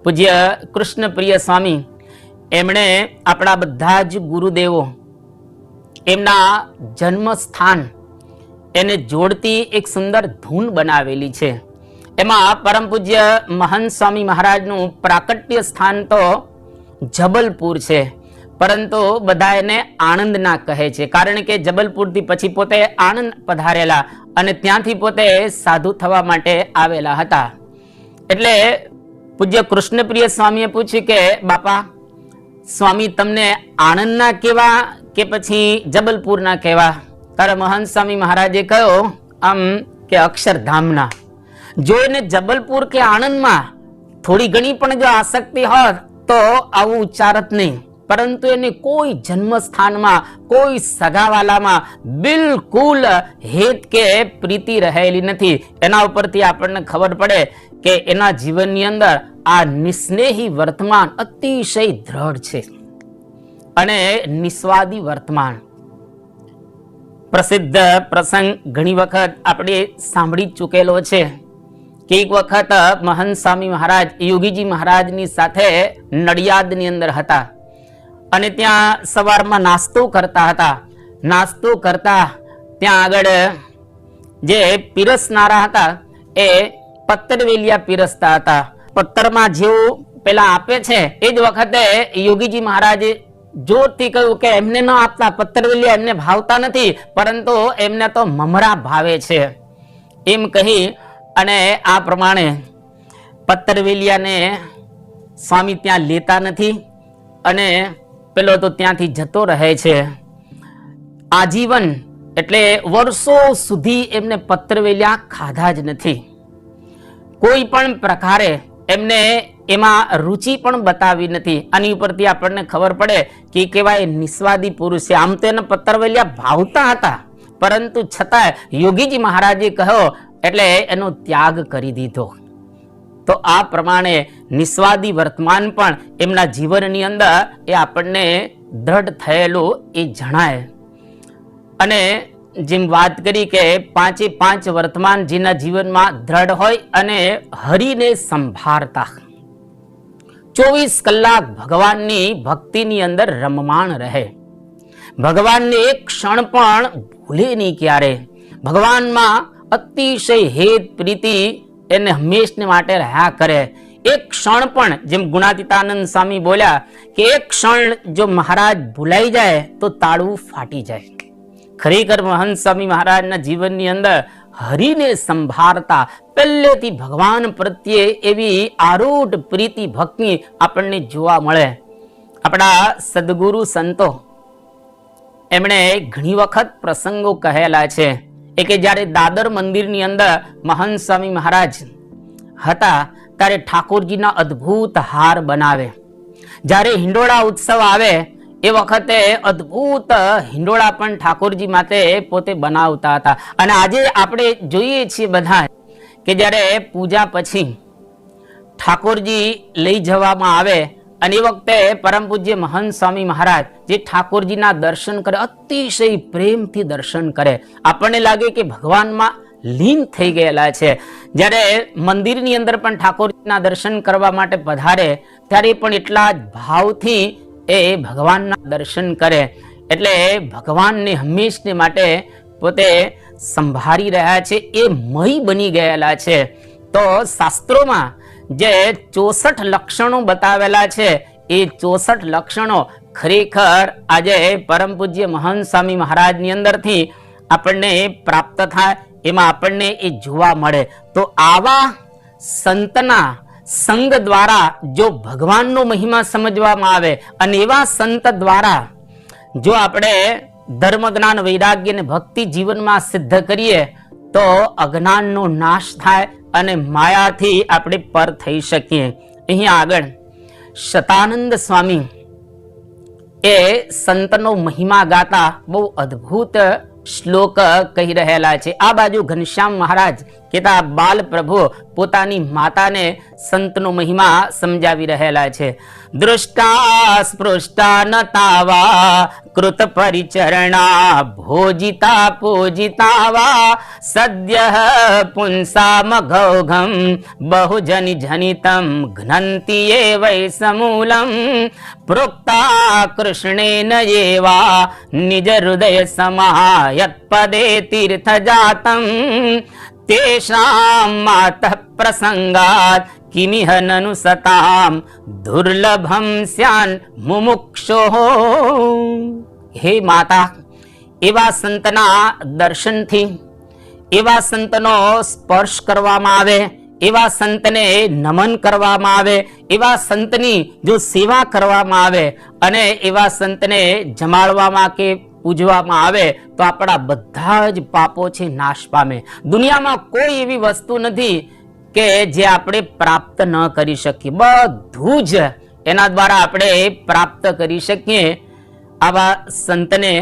પૂજ્ય કૃષ્ણ પ્રિય સ્વામી એમણે આપણા બધા જ ગુરુદેવો એમના જન્મ સ્થાન એને જોડતી એક સુંદર ધૂન બનાવેલી છે. એમાં પરમ પૂજ્ય મહંત સ્વામી મહારાજનું પ્રાકટ્ય સ્થાન તો જબલપુર છે, પરંતુ બધા એને આણંદના કહે છે, કારણ કે જબલપુરથી પછી પોતે આણંદ પધારેલા અને ત્યાંથી પોતે સાધુ થવા માટે આવેલા હતા. એટલે પૂજ્ય કૃષ્ણપ્રિય સ્વામીએ પૂછ્યું કે બાપા સ્વામી તમને આણંદના કેવા કે પછી જબલપુરના કેવા? ત્યારે મહંત સ્વામી મહારાજે કહ્યું આમ કે અક્ષરધામના. જો એને જબલપુર કે આણંદમાં થોડી ઘણી પણ જો આસક્તિ હોત તો આવું ઉચ્ચારત નહીં, પરંતુ એને કોઈ જન્મ સ્થાનમાં કોઈ સગાવાલામાં બિલકુલ હેત કે પ્રીતિ રહેલી નથી. એના ઉપરથી આપણને ખબર પડે કે એના જીવનની અંદર આ નિસ્નેહી વર્તમાન અતિશય દ્રઢ છે અને નિસ્વાદી વર્તમાન. પ્રસિદ્ધ પ્રસંગ ઘણી વખત આપણે સાંભળી ચૂકેલો છે કે એક વખત મહંત સ્વામી મહારાજ યોગીજી મહારાજની સાથે નડિયાદની અંદર હતા અને ત્યાં સવારમાં નાસ્તો કરતા હતા. નાસ્તો કરતા ત્યાં આગળ જે પીરસનારા હતા એ પત્તરવેલિયા પીરસતા હતા. પત્તરમાં જેવું પેલા આપે છે એ જ વખતે યોગીજી મહારાજે જોરથી કહ્યું કે એમને ન આપતા, પત્તરવેલિયા એમને ભાવતા નથી, પરંતુ એમને તો મમરા ભાવે છે. એમ કહી અને આ પ્રમાણે પત્તરવેલિયાને સ્વામી ત્યાં લેતા નથી અને પેલો તો ત્યાંથી જતો રહે છે. આજીવન એટલે વર્ષો સુધી એમને પત્તરવેલિયા ખાધા જ નથી. કોઈ પણ પ્રકારે એમને એમાં રુચિ પણ બતાવી નથી. આની ઉપરથી આપણને ખબર પડે કે કેવા નિસ્વાદી પુરુષ છે. આમ તો એને પત્તરવેલિયા ભાવતા હતા, પરંતુ છતાં યોગીજી મહારાજે કહ્યો એટલે એનો ત્યાગ કરી દીધો. તો આ પ્રમાણે નિસ્વાદી વર્તમાન પણ એમના જીવનની અંદર એ આપણને દ્રઢ થયેલું એ જણાય. અને જેમ વાત કરી કે પાંચે પાંચ વર્તમાન જેના જીવનમાં દ્રઢ હોય અને હરિને સંભાળતા 24 કલાક ભગવાનની ભક્તિની અંદર રમમાણ રહે, ભગવાનને એક ક્ષણ પણ ભૂલે નહીં ક્યારે, ભગવાનમાં અતિશય હેત પ્રીતિ એને હંમેશને માટે રહ્યા કરે. એક ક્ષણ પણ જેમ ગુણાતીતાનંદ સ્વામી બોલ્યા કે એક ક્ષણ જો મહારાજ ભૂલાઈ જાય તો તાળું ફાટી જાય. ખરેખર મહંત સ્વામી મહારાજના જીવનની અંદર હરિને સંભાળતા પહેલેથી ભગવાન પ્રત્યે એવી આરૂઢ પ્રીતિ ભક્તિ આપણને જોવા મળે. આપણા સદગુરુ સંતો એમણે ઘણી વખત પ્રસંગો કહેલા છે કે જ્યારે દાદર મંદિરની અંદર મહંત સ્વામી મહારાજ હતા ત્યારે ઠાકોરજીના અદ્ભુત હાર બનાવે. જ્યારે હિંડોળા ઉત્સવ આવે એ વખતે અદ્ભુત હિંડોળા પણ ઠાકોરજી માટે પોતે બનાવતા હતા. અને આજે આપણે જોઈએ છીએ બધા કે જ્યારે પૂજા પછી ઠાકોરજી લઈ જવામાં આવે અને એ વખતે પરમ પૂજ્ય મહંત સ્વામી મહારાજ જે ઠાકોરજીના દર્શન કરે, અતિશય પ્રેમથી દર્શન કરે, આપણને લાગે કે ભગવાનમાં લીન થઈ ગયેલા છે. જ્યારે મંદિરની અંદર પણ ઠાકોરજીના દર્શન કરવા માટે પધારે ત્યારે પણ એટલા જ ભાવથી એ ભગવાનના દર્શન કરે. એટલે ભગવાનને હંમેશને માટે પોતે સંભાળી રહ્યા છે, એ મય બની ગયેલા છે. તો શાસ્ત્રોમાં જે 64 લક્ષણો બતાવેલા છે એ 64 લક્ષણો ખરેખર આજે પરમ પૂજ્ય મહંત સ્વામી મહારાજની અંદરથી આપણને પ્રાપ્ત થાય, એમાં આપણને એ જોવા મળે. તો આવા સંતના સંગ દ્વારા જો ભગવાનનો મહિમા સમજવામાં આવે અને એવા સંત દ્વારા જો આપણે ધર્મ જ્ઞાન વૈરાગ્ય અને ભક્તિ જીવનમાં સિદ્ધ કરીએ તો અજ્ઞાનનો નાશ થાય અને માયાથી આપણે પર થઈ શકીએ. અહીંયા આગળ શતાનંદ સ્વામી એ સંતનો મહિમા ગાતા બહુ અદ્ભુત શ્લોક કહી રહેલા છે. આ બાજુ ઘનશ્યામ મહારાજ કેતા બાલ પ્રભુ પોતાની માતાને સંતનો મહિમા સમજાવી રહેલા છે. દૃષ્ટા સ્પૃષ્ટા ન તાવા કૃત પરિચરણા ભોજિતા પૂજિતા વા સદ્ય પુંસામ ઘૌઘમ બહુજનિ જનિતમ ઘ્નંતિ એ વૈ સમૂલમ પ્રોક્તા કૃષ્ણેન એવા નિજ હૃદય સમાયત પદે તીર્થ જાતમ તેષાં માતઃ પ્રસંગાત કિમિહ નનુ સતામ દુર્લભમ સ્યાન મુમુક્ષોઃ. હે માતા, એવા સંતના દર્શનથી, એવા સંતનો સ્પર્શ કરવામાં આવે, એવા સંતને નમન કરવામાં આવે, એવા સંતની જો સેવા કરવામાં આવે અને એવા સંતને જમાડવામાં કે પૂજવામાં આવે તો આપણા બધા જ પાપો છે નાશ પામે. દુનિયામાં કોઈ એવી વસ્તુ નથી કે જે આપણે પ્રાપ્ત ન કરી શકીએ, બધું જ એના દ્વારા આપણે પ્રાપ્ત કરી શકીએ. આવા સંતને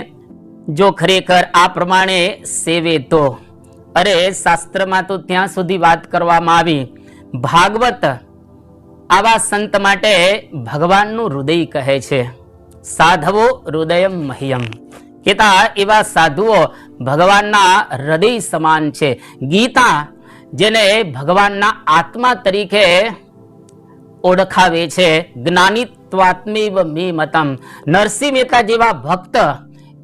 જો ખરેખર આ પ્રમાણે સેવે તો, અરે શાસ્ત્રમાં તો ત્યાં સુધી વાત કરવામાં આવી, ભાગવત આવા સંત માટે ભગવાનનું હૃદય કહે છે. સાધવો હૃદયમ મહ્યમ, કેતા એવા સાધુઓ ભગવાનના હૃદય સમાન છે. ગીતા જેને ભગવાનના આત્મા તરીકે ઓળખાવે છે, જ્ઞાનિત્વાત્મેવ મે મતમ. નરસિંહ મહેતા જેવા ભક્ત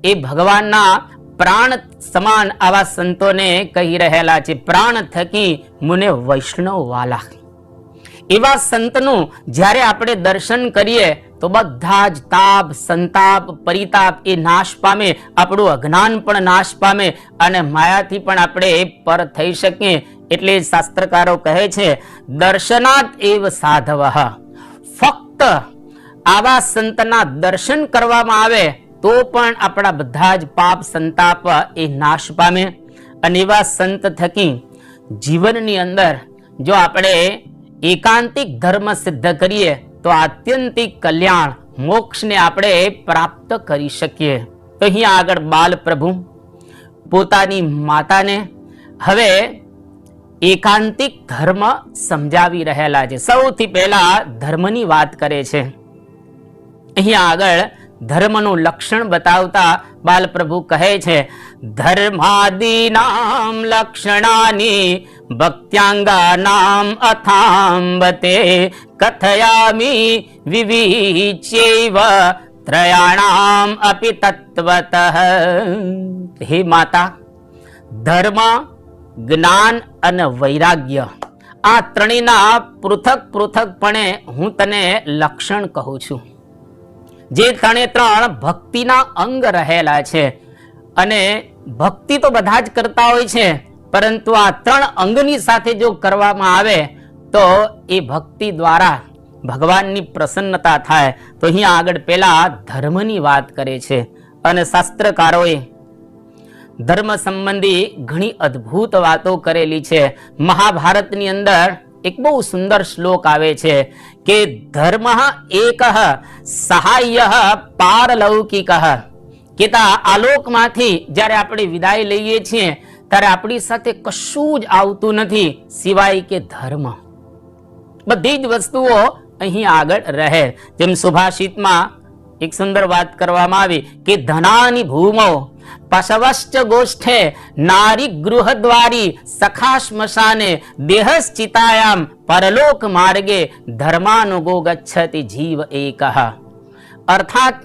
એ ભગવાનના પ્રાણ સમાન આવા સંતોને કહી રહેલા છે. પ્રાણ થકી મુને વૈષ્ણવ વાલા. એવા સંતનું જ્યારે આપણે દર્શન કરીએ તો બધા જ તાપ, સંતાપ, પરિતાપ એ નાશ પામે, આપણું અજ્ઞાન પણ નાશ પામે અને માયાથી પણ આપણે પર થઈ શકીએ. એટલે શાસ્ત્રકારો કહે છે દર્શનાત એવ સાધવઃ. ફક્ત આવા સંતના દર્શન કરવામાં આવે તો પણ આપણા બધા જ પાપ, સંતાપ એ નાશ પામે. અને એવા સંત થકી જીવનની અંદર જો આપણે એકાંતિક ધર્મ સિદ્ધ કરીએ તો આત્યંતિક કલ્યાણ, મોક્ષને આપણે પ્રાપ્ત કરી શકીએ. તો અહીંયા આગળ બાલ પ્રભુ પોતાની માતાને હવે એકાંતિક ધર્મ સમજાવી રહેલા છે. સૌથી પહેલા ધર્મની વાત કરે છે. અહીંયા આગળ ધર્મનું લક્ષણ બતાવતા બાલ પ્રભુ કહે છે ધર્માદીનામ લક્ષણાની ભક્ત્યાંગાનામ અથાંબતે કથયામિ વિવિચ્યૈવ ત્રયાણામ અપિ તત્વતઃ. હે માતા, ધર્મ, જ્ઞાન અને વૈરાગ્ય આ ત્રણેયના પૃથક પૃથકપણે હું તને લક્ષણ કહું છું. જે ત્રણે ત્રણ ભક્તિના અંગ રહેલા છે. અને ભક્તિ તો બધા જ કરતા હોય છે, પરંતુ આ ત્રણ અંગની સાથે જો કરવામાં આવે તો એ ભક્તિ દ્વારા ભગવાનની પ્રસન્નતા થાય. તો અહીંયા આગળ પેલા ધર્મની વાત કરે છે. અને શાસ્ત્રકારોએ ધર્મ સંબંધી ઘણી અદ્ભુત વાતો કરેલી છે. મહાભારતની અંદર એક બહુ સુંદર શ્લોક આવે છે કે ધર્મ એકઃ સહાય પારલૌકિક. કેતા આલોકમાંથી જ્યારે આપણે વિદાય લઈએ છીએ ત્યારે આપણી સાથે કશું જ આવતું નથી સિવાય કે ધર્મ. બધી જ વસ્તુઓ અહીં આગળ રહે. જેમ સુભાષિતમાં એક સુંદર વાત કરવામાં આવી કે ધનાની ભૂમો પશવશ્ચ ગોષ્ઠે નારી ગૃહદ્વારી સખા શ્મશાને દેહશ્ચિતાયામ પરલોક માર્ગે ધર્માનુગો ગચ્છતિ જીવ એકઃ. અર્થાત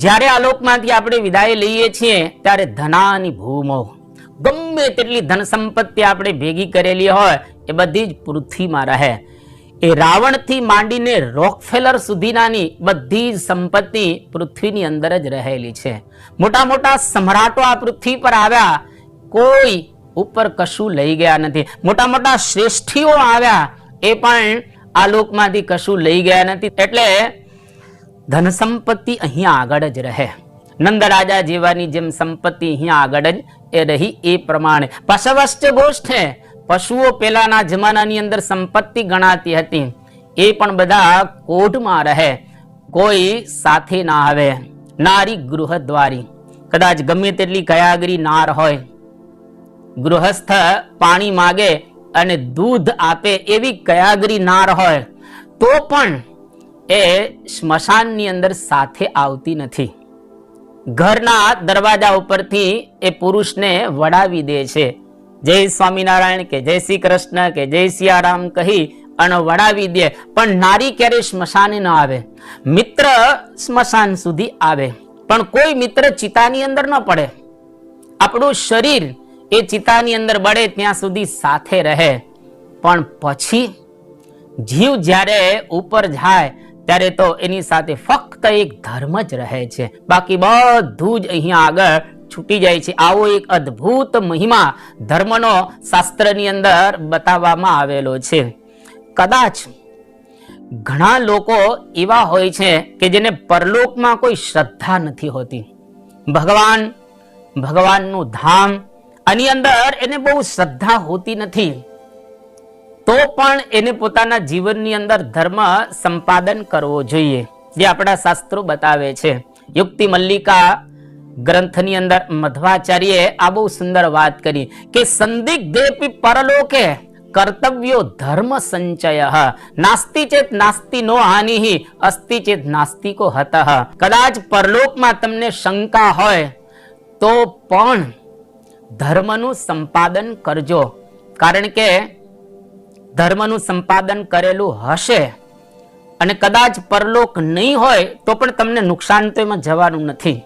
જ્યારે આ લોકમાંથી આપણે વિદાય લઈએ છીએ ત્યારે ધનાની ભૂમો, ગમે તેટલી ધન સંપત્તિ આપણે ભેગી કરેલી હોય એ બધી જ પૃથ્વીમાં રહે. એ રાવણથી માંડીને રોકફેલર સુધીનાની બધી જ સંપત્તિ પૃથ્વીની અંદર જ રહેલી છે. મોટા મોટા સમ્રાટો આ પૃથ્વી પર આવ્યા, કોઈ ઉપર કશું લઈ ગયા નથી. મોટા મોટા શ્રેષ્ઠીઓ આવ્યા, એ પણ આ લોકમાંથી કશું લઈ ગયા નથી. એટલે ધન સંપત્તિ અહીંયા આગળ જ રહે. નંદ રાજા જેવાની જેમ સંપત્તિ અહીંયા આગળ જ એ રહી. એ પ્રમાણે પશવશ્ચ ગોષ્ઠે, પશુઓ પેલાના જમાનાની અંદર સંપત્તિ ગણાતી હતી, એ પણ બધા કોઢમાં રહે, કોઈ સાથે ના આવે. નારી ગૃહદ્વારી, કદાચ ગમે તેટલી કયાગરી નાર હોય, ગૃહસ્થ પાણી માગે અને દૂધ આપે એવી કયાગરી નાર હોય તો પણ એ સ્મશાનની અંદર સાથે આવતી નથી. ઘરના દરવાજા ઉપરથી એ પુરુષને વડાવી દે છે. જય સ્વામિનારાયણ કે જય શ્રી કૃષ્ણ કે જય સિયારામ કહી અને વડાવી દે, પણ નારી ક્યારે સ્મશાને ન આવે. મિત્ર સ્મશાન સુધી આવે, પણ કોઈ મિત્ર ચિતાની અંદર ન પડે. આપણું શરીર એ ચિતાની અંદર બળે ત્યાં સુધી સાથે રહે, પણ પછી જીવ જ્યારે ઉપર જાય ત્યારે તો એની સાથે ફક્ત એક ધર્મ જ રહે છે, બાકી બધું જ અહીંયા આગળ છૂટી જાય છે. આવો એક અદ્ભુત મહિમા ધર્મનો શાસ્ત્રની અંદર બતાવવામાં આવેલો છે. કદાચ ઘણા લોકો એવા હોય છે કે જેને પરલોકમાં કોઈ શ્રદ્ધા નથી હોતી. ભગવાનનું ધામ આની અંદર એને બહુ શ્રદ્ધા હોતી નથી, તો પણ એને પોતાના જીવનની અંદર ધર્મ સંપાદન કરવો જોઈએ, જે આપણા શાસ્ત્રો બતાવે છે. યુક્તિ મલ્લિકા ગ્રંથની અંદર મધ્વાચાર્યએ આ બહુ સુંદર વાત કરી કે સંદિગ્ધેપી પરલોકે કર્તવ્યો ધર્મ સંચય નાસ્તિ ચેત નાસ્તિ નો હાનિ અસ્તિ ચેત નાસ્તિકો હતઃ. કદાચ પરલોકમાં તમને શંકા હોય તો પણ ધર્મનું સંપાદન કરજો, કારણ કે ધર્મનું સંપાદન કરેલું હશે અને કદાચ પરલોક નહીં હોય તો પણ તમને નુકસાન તો એમાં જવાનું નથી.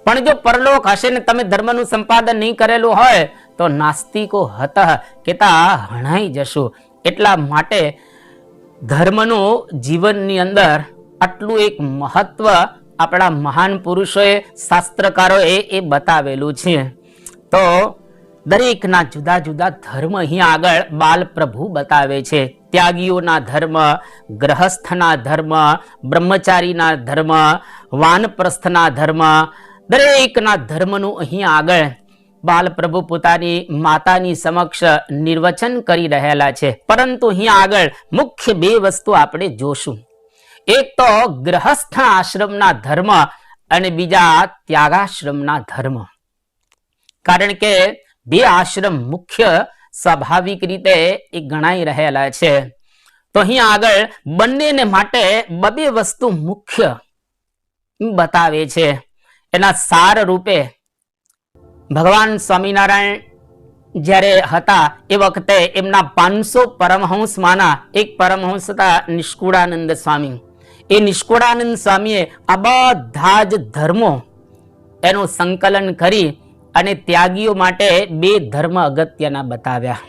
પણ જો પરલોક હશે ને તમે ધર્મનું સંપાદન નહીં કરેલું હોય તો નાસ્તિકો હતઃ કેતા હણાઈ જશો. એટલા માટે ધર્મનું જીવનની અંદર આટલું એક મહત્વ આપણા મહાન પુરુષોએ શાસ્ત્રકારોએ એ બતાવેલું છે. તો દરેકના જુદા જુદા ધર્મ અહીંયા આગળ બાલ પ્રભુ બતાવે છે. ત્યાગીઓના ધર્મ, ગ્રહસ્થના ધર્મ, બ્રહ્મચારીના ધર્મ, વાનપ્રસ્થના ધર્મ, દરેકના ધર્મનું અહીંયા આગળ બાલ પ્રભુ પોતાની માતાની સમક્ષ નિર્વચન કરી રહેલા છે. પરંતુ અહીંયા આગળ મુખ્ય બે વસ્તુ આપણે જોશું. એક તો ગ્રહસ્થ આશ્રમના ધર્મ અને બીજા ત્યાગાશ્રમના ધર્મ. કારણ કે બે આશ્રમ મુખ્ય સ્વાભાવિક રીતે એ ગણાઈ રહેલા છે. તો અહીંયા આગળ બંનેને માટે બે વસ્તુ મુખ્ય બતાવે છે. એના સાર રૂપે ભગવાન સ્વામિનારાયણ જ્યારે હતા એ વખતે એમના 500 પરમહંસમાંના એક પરમહંસ હતા નિષ્કુળાનંદ સ્વામી. એ નિષ્કુળાનંદ સ્વામીએ આ બધા જ ધર્મો એનું સંકલન કરી અને ત્યાગીઓ માટે બે ધર્મ અગત્યના બતાવ્યા.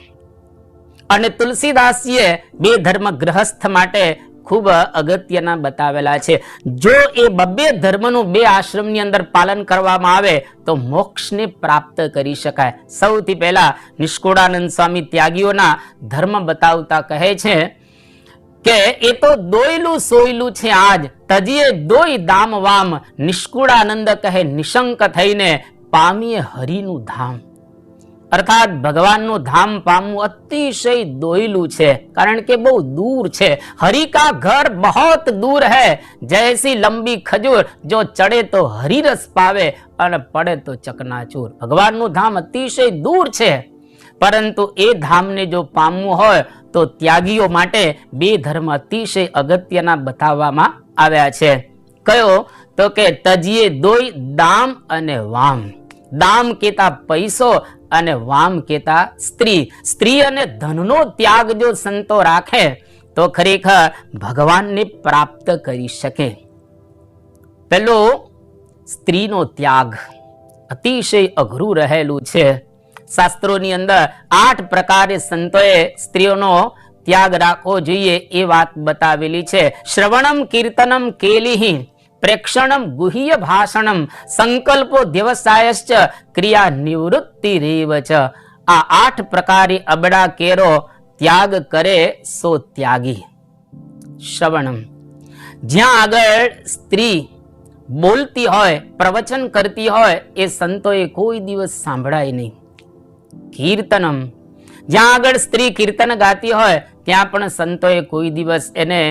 અને તુલસીદાસજીએ બે ધર્મ ગ્રહસ્થ માટે ખૂબ અગત્યના બતાવેલા છે. જો એ બે ધર્મનું બે આશ્રમની અંદર પાલન કરવામાં આવે તો મોક્ષને પ્રાપ્ત કરી શકાય. સૌથી પહેલા નિષ્કુળાનંદ સ્વામી ત્યાગીઓના ધર્મ બતાવતા કહે છે કે એ તો દોયલું સોયલું છે આજ તજીએ દોય દામ વામ નિષ્કુળાનંદ કહે નિશંક થઈને પામીએ હરિનું ધામ. અર્થાત ભગવાનનું ધામ પામવું અતિશય દોયલું છે, કારણ કે બહુ દૂર છે. હરિ કા ઘર બહોત દૂર હૈ, જૈસી લંબી ખજૂર, જો ચડે તો હરિરસ પાવે અને પડે તો ચકનાચૂર. ભગવાનનું ધામ અતિશય દૂર છે, પરંતુ એ ધામને જો પામવું હોય તો ત્યાગીઓ માટે બે ધર્મ અતિશય અગત્યના બતાવવામાં આવ્યા છે. કયો? તો કે તજીએ દોય દામ અને વામ. દામ કેતા પૈસો અને વામ કેતા સ્ત્રી. સ્ત્રી અને ધનનો ત્યાગ જો સંતો રાખે તો ખરેખર ભગવાનને પ્રાપ્ત કરી શકે. પેલો સ્ત્રીનો ત્યાગ અતિશય અઘરું રહેલું છે. શાસ્ત્રોની અંદર 8 પ્રકારે સંતોએ સ્ત્રીઓનો ત્યાગ રાખવો જોઈએ એ વાત બતાવેલી છે. શ્રવણમ કીર્તનમ કેલિહિ પ્રેક્ષણમ ગુહ્ય ભાષણમ સંકલ્પો વ્યવસાયશ્ચ ક્રિયા નિવૃત્તિ રેવ ચ. આ 8 પ્રકારે અબડા કેરો ત્યાગ કરે સો ત્યાગી. શ્રવણમ, જ્યાં આગળ સ્ત્રી બોલતી હોય, પ્રવચન કરતી હોય એ સંતોએ કોઈ દિવસ સાંભળાય નહીં. કીર્તનમ, જ્યાં આગળ સ્ત્રી કીર્તન ગાતી હોય ત્યાં પણ સંતોએ કોઈ દિવસ એને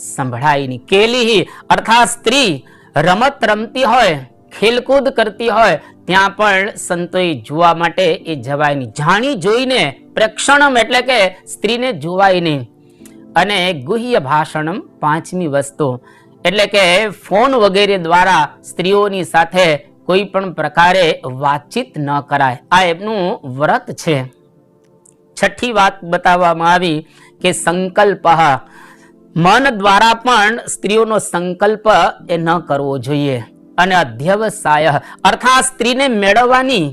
સંભળાય નહીં. કેલિહિ, અર્થાત સ્ત્રી રમત રમતી હોય, ખેલકૂદ કરતી હોય ત્યાં પણ સંતોએ જોવા માટે એ જવાય નહીં. જાણી જોઈને પ્રેક્ષણમ એટલે કે સ્ત્રીને જોવાય નહીં. અને ગુહ્ય ભાષણમ પાંચમી વસ્તુ એટલે કે ફોન વગેરે દ્વારા સ્ત્રીઓની સાથે કોઈ પણ પ્રકારે વાતચીત ન કરાય. આ એમનું વ્રત છે. છઠ્ઠી વાત બતાવવામાં આવી કે સંકલ્પ, મન દ્વારા પણ સ્ત્રીઓનો સંકલ્પ એ ન કરવો જોઈએ. અને અધ્યવસાય અર્થાત સ્ત્રીને મેળવવાની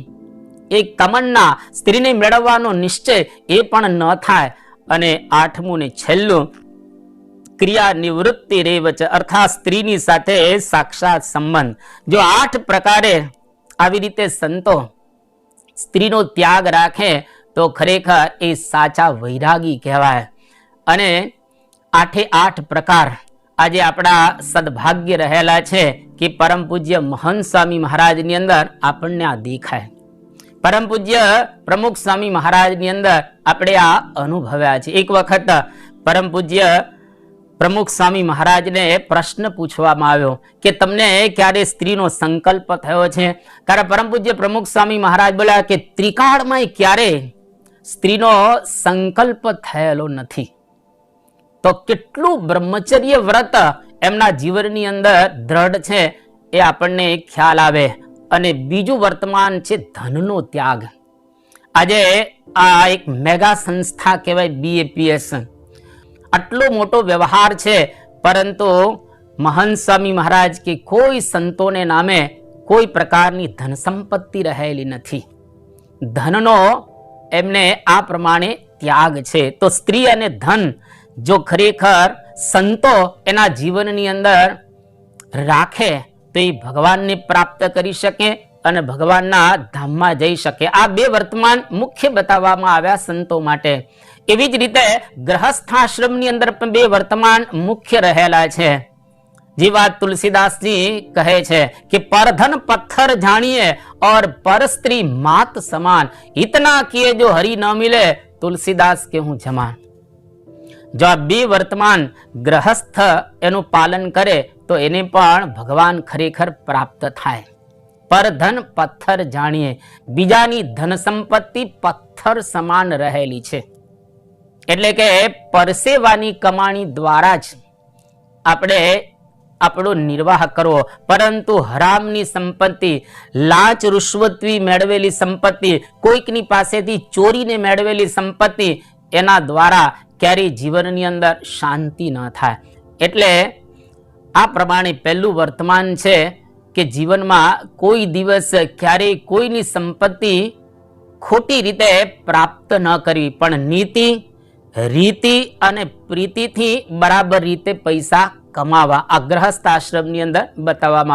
એક તમન્ના, સ્ત્રીને મેળવવાનો નિશ્ચય એ પણ ન થાય. અને આઠમું ને છેલ્લું ક્રિયા નિવૃત્તિ રેવચ અર્થાત સ્ત્રીની સાથે સાક્ષાત સંબંધ. જો 8 પ્રકારે આવી રીતે સંતો સ્ત્રીનો ત્યાગ રાખે તો ખરેખર એ સાચા વૈરાગી કહેવાય. અને 8 પ્રકાર આજે આપણા સદભાગ્ય રહેલા છે કે પરમ પૂજ્ય મહંત સ્વામી મહારાજની અંદર આપણને આ દેખાય. પરમ પૂજ્ય પ્રમુખ સ્વામી મહારાજની અંદર આપણે આ અનુભવ્યા છે. એક વખત પરમ પૂજ્ય પ્રમુખ સ્વામી મહારાજને પ્રશ્ન પૂછવામાં આવ્યો કે તમને ક્યારે સ્ત્રીનો સંકલ્પ થયો છે? ત્યારે પરમ પૂજ્ય પ્રમુખ સ્વામી મહારાજ બોલ્યા કે ત્રિકાળમાં ક્યારે સ્ત્રીનો સંકલ્પ થયેલો નથી. તો કેટલું બ્રહ્મચર્ય વ્રત એમના જીવનની અંદર દ્રઢ છે એ આપણને ખ્યાલ આવે. અને બીજું વર્તમાન છે ધનનો ત્યાગ. આજે આ એક મેગા સંસ્થા કહેવાય BAPS, આટલો મોટો વ્યવહાર છે, પરંતુ મહંત સ્વામી મહારાજ કે કોઈ સંતોને નામે કોઈ પ્રકારની ધન સંપત્તિ રહેલી નથી. ધનનો એમને આ પ્રમાણે ત્યાગ છે. તો સ્ત્રી અને ધન જો ખરેખર સંતો એના જીવનની અંદર રાખે તો એ ભગવાનને પ્રાપ્ત કરી શકે અને ભગવાનના ધામમાં જઈ શકે. આ 2 વર્તમાન મુખ્ય બતાવવામાં આવ્યા સંતો માટે. એવી જ રીતે ગ્રહસ્થાશ્રમની અંદર પણ 2 વર્તમાન મુખ્ય રહેલા છે. જે વાત તુલસીદાસજી કહે છે કે પરધન પથ્થર જાણીએ और पर स्त्री मात समान, इतना किए जो हरि न मिले तुलसीदास के हूं जमान. જો આ 2 વર્તમાન ગ્રહસ્થ એનું પાલન કરે તો એને પણ ભગવાન ખરેખર પ્રાપ્ત થાય. પર ધન પથ્થર જાણીએ, બીજાની ધન સંપત્તિ પથ્થર સમાન રહેલી છે. એટલે કે પરસેવાની કમાણી દ્વારા જ આપણે આપણો નિર્વાહ કરવો. પરંતુ હરામની સંપત્તિ, લાંચ રૂશ્વતથી મેળવેલી સંપત્તિ, કોઈકની પાસેથી ચોરીને મેળવેલી સંપત્તિ, એના દ્વારા ક્યારેય જીવનની અંદર શાંતિ ન થાય. એટલે આ પ્રમાણે પહેલું વર્તમાન છે કે જીવનમાં કોઈ દિવસ ક્યારેય કોઈની સંપત્તિ ખોટી રીતે પ્રાપ્ત ન કરવી, પણ નીતિ, રીતિ અને પ્રીતિથી બરાબર રીતે પૈસા કમાવા. આ ગ્રહસ્થ આશ્રમની અંદર બતાવવામાં